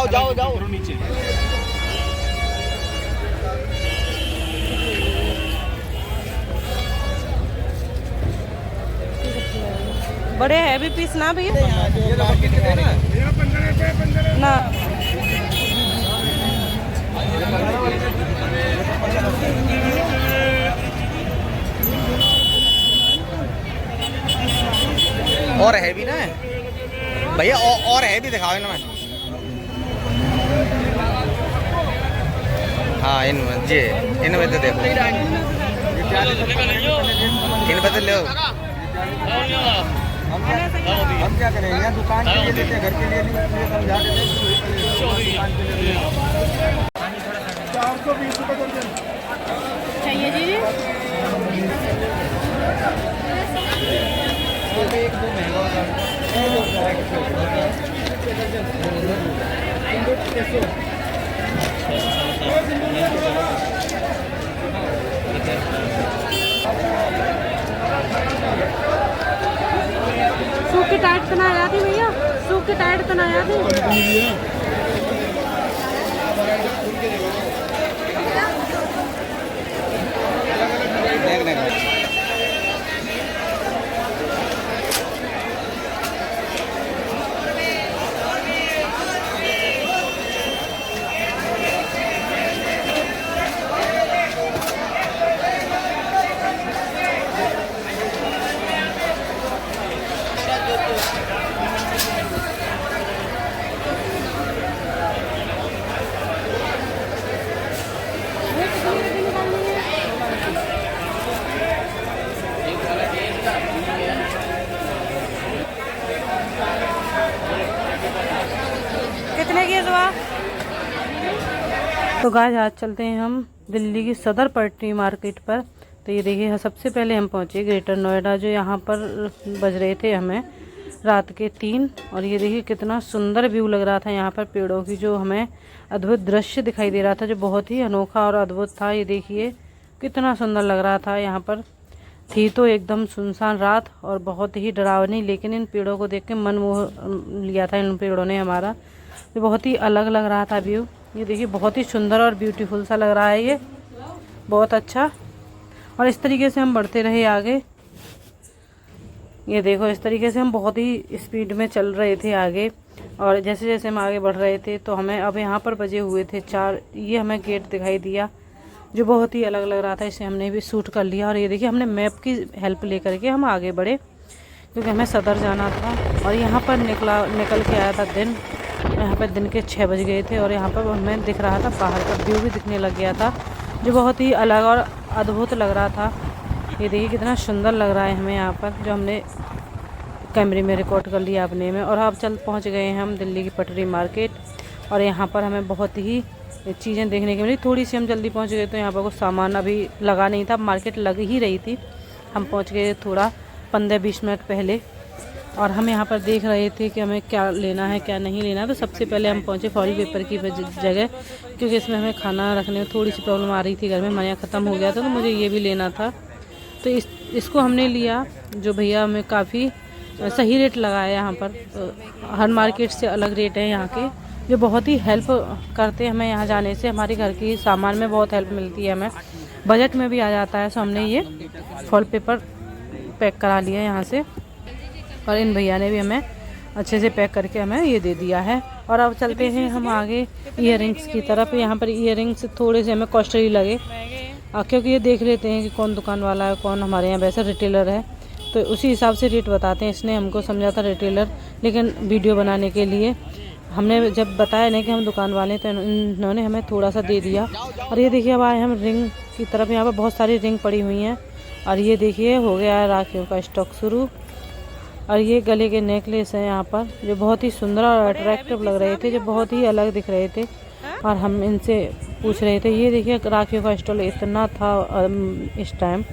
जाओ जाओ जाओ नीचे। बड़े हैवी पीस ना भैया ना। और है भी ना भैया, और है भी दिखाओ ना। मैं हाँ इनमें तो देखो, इनमें तो लो। हम क्या करें, यहाँ दुकान के लिए देते हैं, घर के लिए नहीं, समझा देते। 420 रुपये दर्जन चाहिए जी। एक दो महंगा सूख की टाइट तना आ जाती भैया, सूख की टाइट तना आ जाती। कितने की है सुबह? तो गाइस आज चलते हैं हम दिल्ली की सदर पट्टी मार्केट पर। तो ये देखिए सबसे पहले हम पहुंचे ग्रेटर नोएडा, जो यहाँ पर बज रहे थे हमें रात के 3। और ये देखिए कितना सुंदर व्यू लग रहा था यहाँ पर, पेड़ों की जो हमें अद्भुत दृश्य दिखाई दे रहा था, जो बहुत ही अनोखा और अद्भुत था। ये देखिए कितना सुंदर लग रहा था। यहाँ पर थी तो एकदम सुनसान रात और बहुत ही डरावनी, लेकिन इन पेड़ों को देख के मन मोह लिया था इन पेड़ों ने हमारा। तो बहुत ही अलग लग रहा था व्यू। ये देखिए बहुत ही सुंदर और ब्यूटीफुल सा लग रहा है, ये बहुत अच्छा। और इस तरीके से हम बढ़ते रहे आगे। ये देखो इस तरीके से हम बहुत ही स्पीड में चल रहे थे आगे। और जैसे जैसे हम आगे बढ़ रहे थे तो हमें अब यहाँ पर बजे हुए थे 4। ये हमें गेट दिखाई दिया जो बहुत ही अलग लग रहा था, इसे हमने भी शूट कर लिया। और ये देखिए हमने मैप की हेल्प लेकर के हम आगे बढ़े, क्योंकि हमें सदर जाना था। और यहाँ पर निकल के आया था दिन। यहाँ पर दिन के 6 बज गए थे और यहाँ पर हमें दिख रहा था बाहर का व्यू भी दिखने लग गया था, जो बहुत ही अलग और अद्भुत लग रहा था। ये देखिए कितना सुंदर लग रहा है हमें यहाँ पर, जो हमने कैमरे में रिकॉर्ड कर लिया अपने में। और अब पहुँच गए हैं हम दिल्ली की पटरी मार्केट। और यहाँ पर हमें बहुत ही चीज़ें देखने की मिली। थोड़ी सी हम जल्दी पहुँच गए तो यहाँ पर कुछ सामान अभी लगा नहीं था, मार्केट लग ही रही थी। हम पहुँच गए थोड़ा 15-20 मिनट पहले। और हम यहाँ पर देख रहे थे कि हमें क्या लेना है क्या नहीं लेना है। तो सबसे पहले हम पहुँचे फॉइल पेपर की जगह, क्योंकि इसमें हमें खाना रखने में थोड़ी सी प्रॉब्लम आ रही थी, घर में माया ख़त्म हो गया था, तो मुझे ये भी लेना था। तो इसको हमने लिया, जो भैया हमें काफ़ी सही रेट लगाया यहाँ पर। तो हर मार्केट से अलग रेट है यहाँ के, जो बहुत ही हेल्प करते हैं हमें यहाँ जाने से। हमारे घर की सामान में बहुत हेल्प मिलती है, हमें बजट में भी आ जाता है। सो हमने ये फॉइल पेपर पैक करा लिया यहाँ से, और इन भैया ने भी हमें अच्छे से पैक करके हमें ये दे दिया है। और अब चलते हैं हम आगे ईयरिंग्स की तरफ। यहाँ पर ईयरिंग्स थोड़े से हमें कॉस्टली लगे, क्योंकि ये देख लेते हैं कि कौन दुकान वाला है, कौन हमारे यहाँ वैसा रिटेलर है, तो उसी हिसाब से रेट बताते हैं। इसने हमको समझा था रिटेलर, लेकिन वीडियो बनाने के लिए हमने जब बताया नहीं कि हम दुकान वाले हैं, तो इन्होंने हमें थोड़ा सा दे दिया। और ये देखिए अब आए हम रिंग की तरफ। यहाँ पर बहुत सारी रिंग पड़ी हुई हैं। और ये देखिए हो गया है राखियों का स्टॉक शुरू। और ये गले के नेकलेस हैं यहाँ पर, जो बहुत ही सुंदर और अट्रैक्टिव लग रहे थे, जो बहुत ही अलग दिख रहे थे। और हम इनसे पूछ रहे थे। ये देखिए राखियों का स्टॉल इतना था इस टाइम,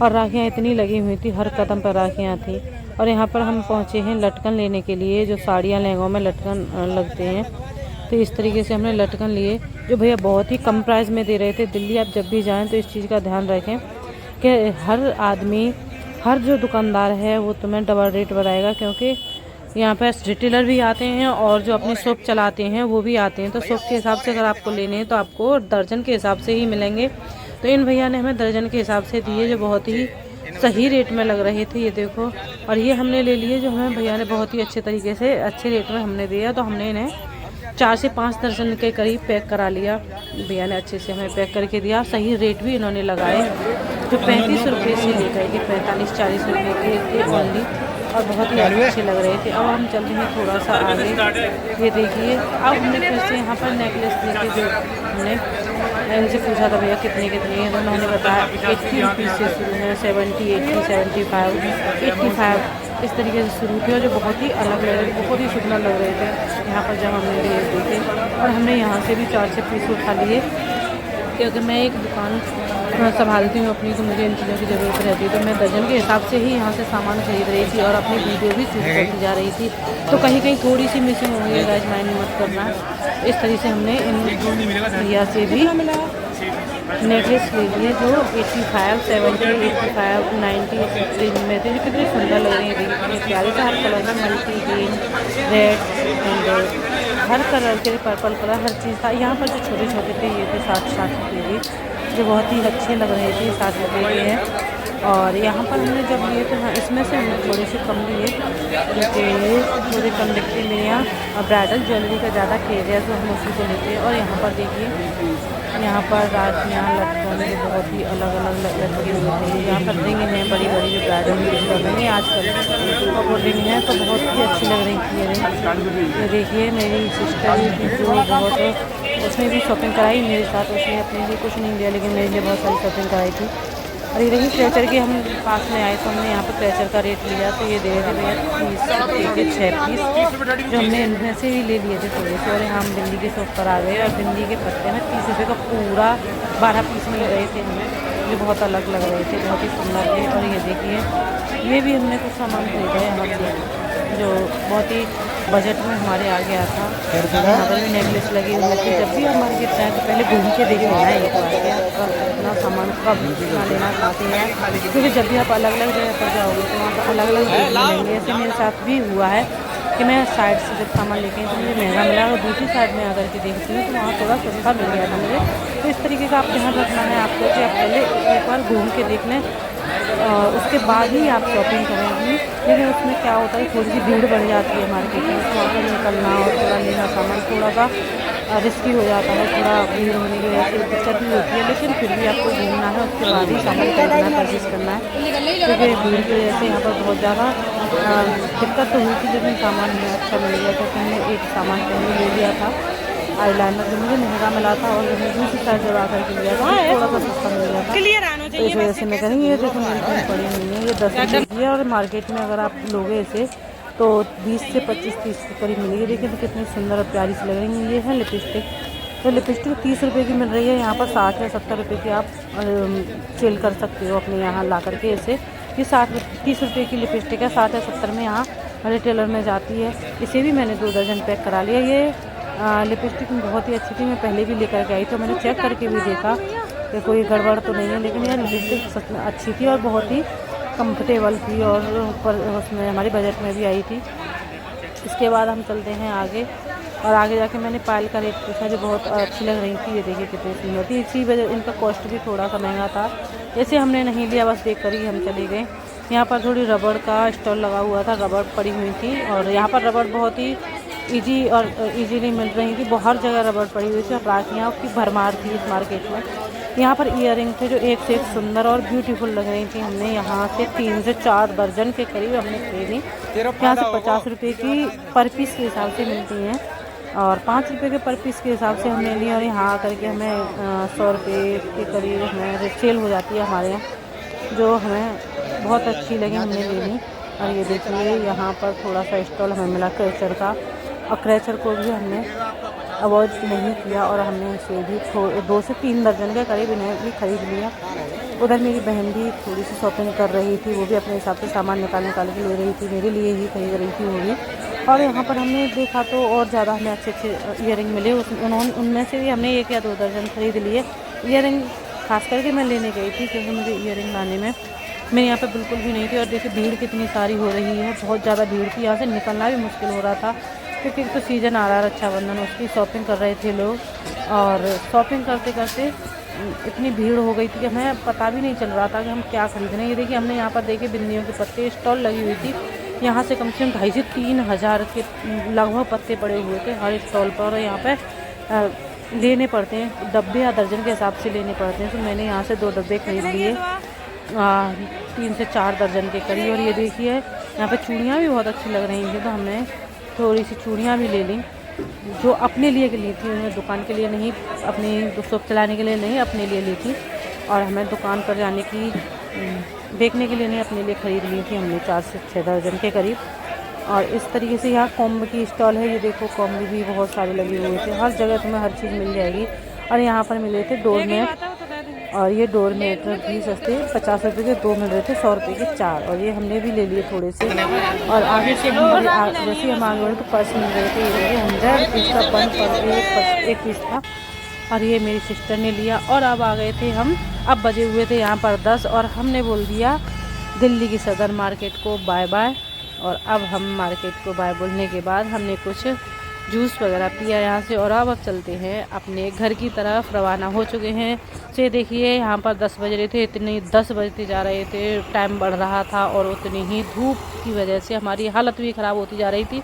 और राखियाँ इतनी लगी हुई थी, हर कदम पर राखियाँ थी। और यहाँ पर हम पहुँचे हैं लटकन लेने के लिए, जो साड़ियाँ लहंगों में लटकन लगते हैं। तो इस तरीके से हमने लटकन लिए, जो भैया बहुत ही कम प्राइस में दे रहे थे। दिल्ली आप जब भी जाएँ तो इस चीज़ का ध्यान रखें कि हर आदमी, हर जो दुकानदार है वो तुम्हें डबल रेट बताएगा, क्योंकि यहाँ पर रिटेलर भी आते हैं और जो अपनी शॉप चलाते हैं वो भी आते हैं। तो शॉप के हिसाब से अगर आपको लेने हैं तो आपको दर्जन के हिसाब से ही मिलेंगे। तो इन भैया ने हमें दर्जन के हिसाब से दिए जो बहुत ही सही रेट में लग रहे थे। ये देखो, और ये हमने ले लिए जो हमें भैया ने बहुत ही अच्छे तरीके से अच्छे रेट में हमने दिया। तो हमने इन्हें 4 से 5 दर्जन के करीब पैक करा लिया। भैया ने अच्छे से हमें पैक करके दिया। सही रेट भी इन्होंने लगाए जो 35 रुपये से लेकर के 45-40 रुपये के थे ओनली, और बहुत ही अच्छे लग रहे थे। अब हम चल रहे हैं थोड़ा सा आगे। ये देखिए, अब हमने फिर से यहाँ पर नेकलेस देखे जो हमने इनसे पूछा था भैया कितने हैं, तो उन्होंने बताया 80 रुपीज़ से शुरू है, 70, 80, 75, 85 इस तरीके से शुरू थे, और जो बहुत ही अलग लग रहे थे, बहुत ही सुंदर लग रहे थे यहाँ पर जब हमने लिए देखे। और हमने यहाँ से भी 4 से पीस उठा लिए, क्योंकि मैं एक दुकान संभालती हूँ अपनी, तो मुझे इन चीज़ों की ज़रूरत रहती है। तो मैं दर्जन के हिसाब से ही यहाँ से सामान खरीद रही थी और अपनी वीडियो भी शूट करती जा रही थी। तो कहीं कहीं थोड़ी सी मिसिंग हो गई, गाइस माइंड मत करना। इस तरीके से हमने इन भैया से भी नेकलेस ले लिए जो 85, 70, 85, 90 इस रेंज में थे, जो कितने सुंदर लग रहे हैं। देखिए प्यारे से हर कलर में multi green, red and her colour के, पर्पल कलर हर चीज़ था। यहाँ पर जो छोटे छोटे थे ये थे 60 रुपये भी, जो बहुत ही अच्छे लग रहे थे, 60 रुपये के हैं। और यहाँ पर हमने जब लिए तो हाँ, इसमें से हमने थोड़े से कम लिए, क्योंकि थोड़े कम दिखते हैं। मेरे यहाँ ब्राइडल ज्वेलरी का ज़्यादा क्रेज़ है, तो हम उसी को लेते हैं। और यहाँ पर देखिए, यहाँ पर रात में यहाँ लटकन जो बहुत ही अलग अलग लटके हुए थे। यहाँ पर रिंग हैं बड़ी बड़ी जो ब्राइडल यूज कर रही हैं आजकल, वो रिंग है तो बहुत ही अच्छी लग रही थी ये रिंग। ये देखिए, मेरी सिस्टर की जो बहुत, उसने भी शॉपिंग कराई मेरे साथ। उसने अपने लिए कुछ नहीं लिया, लेकिन मेरे लिए बहुत सारी शॉपिंग कराई थी। और ये देखिए क्रेचर के हम पास में आए तो हमने यहाँ पर क्रेचर का रेट लिया। तो ये दे रहे थे भैया 30 रुपये के 6 पीस, जो हमने इनमें से भी ले लिए थे थोड़े से। और हम बिंदी के शॉप पर आ गए और बिंदी के पत्ते में 30 रुपये का पूरा 12 पीस मिल रहे थे हमें, जो बहुत अलग लग रहे थे, बहुत ही सुंदर थे। और ये देखिए, ये भी हमने कुछ सामान खरीदा है यहाँ से जो बहुत ही बजट में हमारे आ गया था। यहाँ पर भी नेकलेस लगी हुई थी। जब भी हम मार्केट जाए तो पहले घूम के देख लेना है एक बार क्या इतना सामान कब कितना लेना चाहते हैं, क्योंकि जब भी आप अलग अलग जगह पर जाओगे तो वहाँ पर अलग अलग रेट मिलेंगे। ऐसे मेरे साथ भी हुआ है कि मैं साइड से जब सामान लेके तो मुझे महंगा मिला, और दूसरी साइड में आकर के देखती हूँ तो वहाँ थोड़ा सस्ता मिल गया था मुझे। तो इस तरीके का आप ध्यान रखना है आपको कि आप पहले एक बार घूम के देख लें, उसके बाद ही आप शॉपिंग करेंगी। लेकिन उसमें क्या होता है, थोड़ी सी भीड़ बढ़ जाती है मार्केट में, तो वहाँ पर निकलना और थोड़ा लेना सामान थोड़ा सा रिस्की हो जाता है। थोड़ा भीड़ होने की वजह से दिक्कत भी होती है, लेकिन फिर भी आपको घूमना है, उसके बाद ही सामान खरीदना परचेज करना है। क्योंकि भीड़ की वजह से यहाँ पर बहुत ज़्यादा दिक्कत तो हुई थी, लेकिन सामान हमें अच्छा मिल गया। क्योंकि हमने एक सामान पहले ले लिया था आईलाइनर, जो मुझे महंगा मिला था, और जो दूसरी साइड जब आकर के लिया था थोड़ा सा सस्ता मिल गया था। तो इस वजह से मैं करेंगे, ये देखो नेल पड़ी हुई है, ये 10 रुपये की है। और मार्केट में अगर आप लोगे इसे तो 20 से 25-30 के करीब मिलेगी। देखिए तो कितनी सुंदर और प्यारी सी लग रही है। ये है लिपस्टिक, तो लिपस्टिक 30 रुपये की मिल रही है, यहाँ पर 60 या 70 रुपये की आप सेल कर सकते हो अपने यहाँ ला करके इसे। ये 30 रुपये की लिपस्टिक है, 60 या 70 में यहाँ रिटेलर में जाती है। इसे भी मैंने 2 दर्जन पैक करा लिया। ये लिपस्टिक बहुत ही अच्छी थी, मैं पहले भी लेकर के आई तो मैंने चेक करके भी देखा कि कोई गड़बड़ तो नहीं है, लेकिन यह लिपस्टिक सच में अच्छी थी और बहुत ही कंफर्टेबल थी, और ऊपर उसमें हमारी बजट में भी आई थी। इसके बाद हम चलते हैं आगे, और आगे जाके मैंने पायल का रेट पूछा जो बहुत अच्छी लग रही थी। ये देखिए कितनी सुंदर थी, इसी वजह इनका कॉस्ट भी थोड़ा सा महंगा था। ऐसे हमने नहीं लिया, बस देख कर ही हम चले गए। यहाँ पर थोड़ी रबड़ का स्टॉल लगा हुआ था, रबड़ पड़ी हुई थी, और यहाँ पर रबड़ बहुत ही ईजी और इजीली मिल रही थी। बहुत जगह रबड़ पड़ी हुई थी और राखियाँ की भरमार थी इस मार्केट में। यहाँ पर ईयरिंग थे जो एक से एक सुंदर और ब्यूटीफुल लग रही थी। हमने यहाँ से 3 से 4 दर्जन के करीब हमने खरीदी। यहाँ से 50 रुपये की पर पीस के हिसाब से मिलती हैं, और 5 रुपये के पर पीस के हिसाब से हमने ली। और यहाँ आकर के हमें 100 रुपये के करीब हमें सेल हो जाती है हमारे यहाँ, जो हमें बहुत अच्छी लगी, हमने ले ली। और ये देखिए यहाँ पर थोड़ा सा स्टॉल हमें मिला क्रेचर का, और क्रेचर को भी हमने अवॉइड नहीं किया, और हमने इसे भी 2 से 3 दर्जन के करीब इन्हें भी ख़रीद लिया। उधर मेरी बहन भी थोड़ी सी शॉपिंग कर रही थी, वो भी अपने हिसाब से सामान निकाल के ले रही थी, मेरे लिए ही खरीद रही थी वो भी। और यहाँ पर हमने देखा तो और ज़्यादा हमें अच्छे अच्छे ईयरिंग मिले, उनमें से भी हमने 1 या 2 दर्जन खरीद लिए। ईयरिंग खास करके मैं लेने गई थी, क्योंकि मुझे ईयरिंग लाने में मेरे यहाँ पे बिल्कुल भी नहीं थी। और देखिए भीड़ कितनी सारी हो रही है, बहुत ज़्यादा भीड़ थी, यहाँ से निकलना भी मुश्किल हो रहा था क्योंकि एक तो सीज़न आ रहा है रक्षाबंधन, उसकी शॉपिंग कर रहे थे लोग। और शॉपिंग करते करते इतनी भीड़ हो गई थी कि हमें पता भी नहीं चल रहा था कि हम क्या खरीद रहे हैं। ये देखिए हमने यहाँ पर देखे बिंदियों के पत्ते स्टॉल लगी हुई थी, यहाँ से कम 2,500 से 3,000 के लगभग पत्ते पड़े हुए थे हर स्टॉल पर। और यहाँ पे लेने पड़ते हैं डब्बे या दर्जन के हिसाब से लेने पड़ते हैं। तो मैंने यहाँ से 2 डब्बे खरीद लिए 3 से 4 दर्जन के करीब। और ये देखिए यहाँ पे चूड़ियाँ भी बहुत अच्छी लग रही थी, तो हमने थोड़ी सी चूड़ियाँ भी ले ली, जो अपने लिए ली थी, उन्हें दुकान के लिए नहीं, अपनी शॉप चलाने के लिए नहीं, अपने लिए ली थी। और हमें दुकान पर जाने की देखने के लिए नहीं, अपने लिए ख़रीद ली थी हमने 4 से 6 दर्जन के करीब। और इस तरीके से यहाँ कॉम्ब की स्टॉल है, ये देखो कॉम्ब भी बहुत सारे लगे हुए थे, हर जगह तुम्हें हर चीज़ मिल जाएगी। और यहाँ पर मिले थे डोरमेट, और ये डोरमेट भी सस्ते 50 रुपये के 2 मिल रहे थे, 100 रुपये के 4। और ये हमने भी ले लिए थोड़े से। और आगे से हम जैसे हम आगे बढ़े तो पर्स मिल रहे थे, ये 100 पीस का पर एक पीस था। और ये मेरी सिस्टर ने लिया। और अब आ गए थे हम, अब बजे हुए थे यहाँ पर 10, और हमने बोल दिया दिल्ली की सदर मार्केट को बाय बाय। और अब हम मार्केट को बाय बोलने के बाद हमने कुछ जूस वगैरह पिया यहाँ से, और अब चलते हैं अपने घर की तरफ, रवाना हो चुके हैं। से देखिए यहाँ पर 10 बज रहे थे, इतने 10 बजते जा रहे थे, टाइम बढ़ रहा था, और उतनी ही धूप की वजह से हमारी हालत भी ख़राब होती जा रही थी।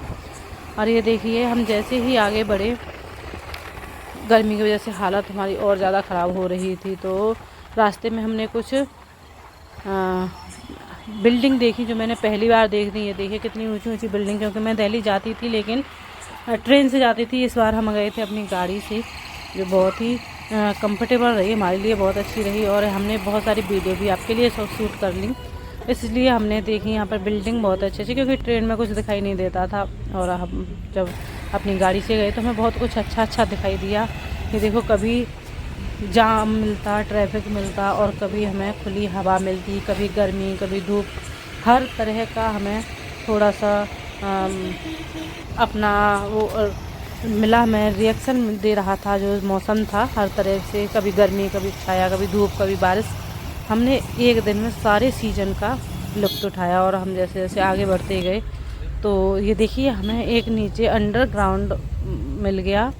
और ये देखिए हम जैसे ही आगे बढ़े, गर्मी की वजह से हालत हमारी और ज़्यादा ख़राब हो रही थी। तो रास्ते में हमने कुछ बिल्डिंग देखी जो मैंने पहली बार देख दी। ये देखिए कितनी ऊंची ऊंची बिल्डिंग, क्योंकि मैं दिल्ली जाती थी लेकिन ट्रेन से जाती थी, इस बार हम गए थे अपनी गाड़ी से, जो बहुत ही कंफर्टेबल रही, हमारे लिए बहुत अच्छी रही। और हमने बहुत सारी वीडियो भी आपके लिए शूट कर ली, इसलिए हमने देखी यहाँ पर बिल्डिंग बहुत अच्छी अच्छी, क्योंकि ट्रेन में कुछ दिखाई नहीं देता था। और हम जब अपनी गाड़ी से गए तो हमें बहुत कुछ अच्छा अच्छा दिखाई दिया। ये देखो कभी जाम मिलता, ट्रैफिक मिलता, और कभी हमें खुली हवा मिलती, कभी गर्मी, कभी धूप, हर तरह का हमें थोड़ा सा अपना वो मिला। मैं रिएक्शन दे रहा था, जो मौसम था हर तरह से, कभी गर्मी, कभी छाया, कभी धूप, कभी बारिश। हमने एक दिन में सारे सीज़न का लुत्फ़ उठाया। और हम जैसे जैसे आगे बढ़ते गए तो ये देखिए हमें एक नीचे अंडरग्राउंड मिल गया,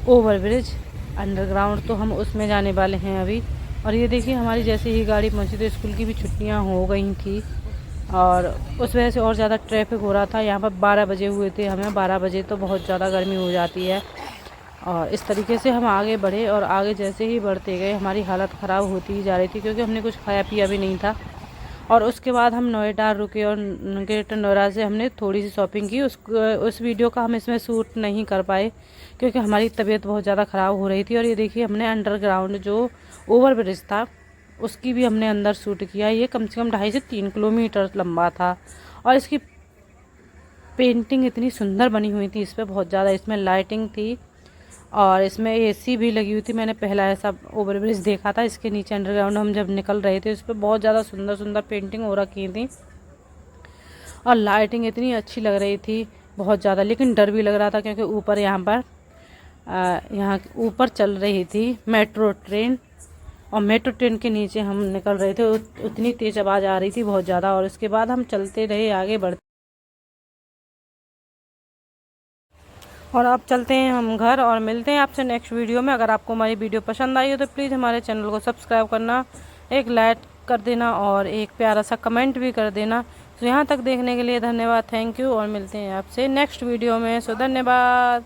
ओवरब्रिज अंडरग्राउंड, तो हम उसमें जाने वाले हैं अभी। और ये देखिए हमारी जैसे ही गाड़ी पहुंची तो स्कूल की भी छुट्टियां हो गई थी, और उस वजह से और ज़्यादा ट्रैफिक हो रहा था। यहाँ पर 12 बजे हुए थे हमें, 12 बजे तो बहुत ज़्यादा गर्मी हो जाती है। और इस तरीके से हम आगे बढ़े, और आगे जैसे ही बढ़ते गए हमारी हालत ख़राब होती ही जा रही थी, क्योंकि हमने कुछ खाया पिया भी नहीं था। और उसके बाद हम नोएडा रुके, और ग्रेटर नोएडा से हमने थोड़ी सी शॉपिंग की। उस वीडियो का हम इसमें शूट नहीं कर पाए, क्योंकि हमारी तबीयत बहुत ज़्यादा ख़राब हो रही थी। और ये देखिए हमने अंडरग्राउंड जो ओवर ब्रिज था उसकी भी हमने अंदर शूट किया। ये कम से कम 2.5 से 3 किलोमीटर लंबा था, और इसकी पेंटिंग इतनी सुंदर बनी हुई थी, इस पर बहुत ज़्यादा, इसमें लाइटिंग थी, और इसमें एसी भी लगी हुई थी। मैंने पहला ऐसा ओवरब्रिज देखा था। इसके नीचे अंडरग्राउंड हम जब निकल रहे थे, उस पर बहुत ज़्यादा सुंदर सुंदर पेंटिंग हो रखी थी, और लाइटिंग इतनी अच्छी लग रही थी बहुत ज़्यादा। लेकिन डर भी लग रहा था, क्योंकि ऊपर यहाँ ऊपर चल रही थी मेट्रो ट्रेन, और मेट्रो ट्रेन के नीचे हम निकल रहे थे, उतनी तेज़ आवाज़ आ रही थी बहुत ज़्यादा। और इसके बाद हम चलते रहे, आगे बढ़ते, और अब चलते हैं हम घर, और मिलते हैं आपसे नेक्स्ट वीडियो में। अगर आपको हमारी वीडियो पसंद आई हो तो प्लीज़ हमारे चैनल को सब्सक्राइब करना, एक लाइक कर देना, और एक प्यारा सा कमेंट भी कर देना। तो यहाँ तक देखने के लिए धन्यवाद, थैंक यू, और मिलते हैं आपसे नेक्स्ट वीडियो में। सो धन्यवाद।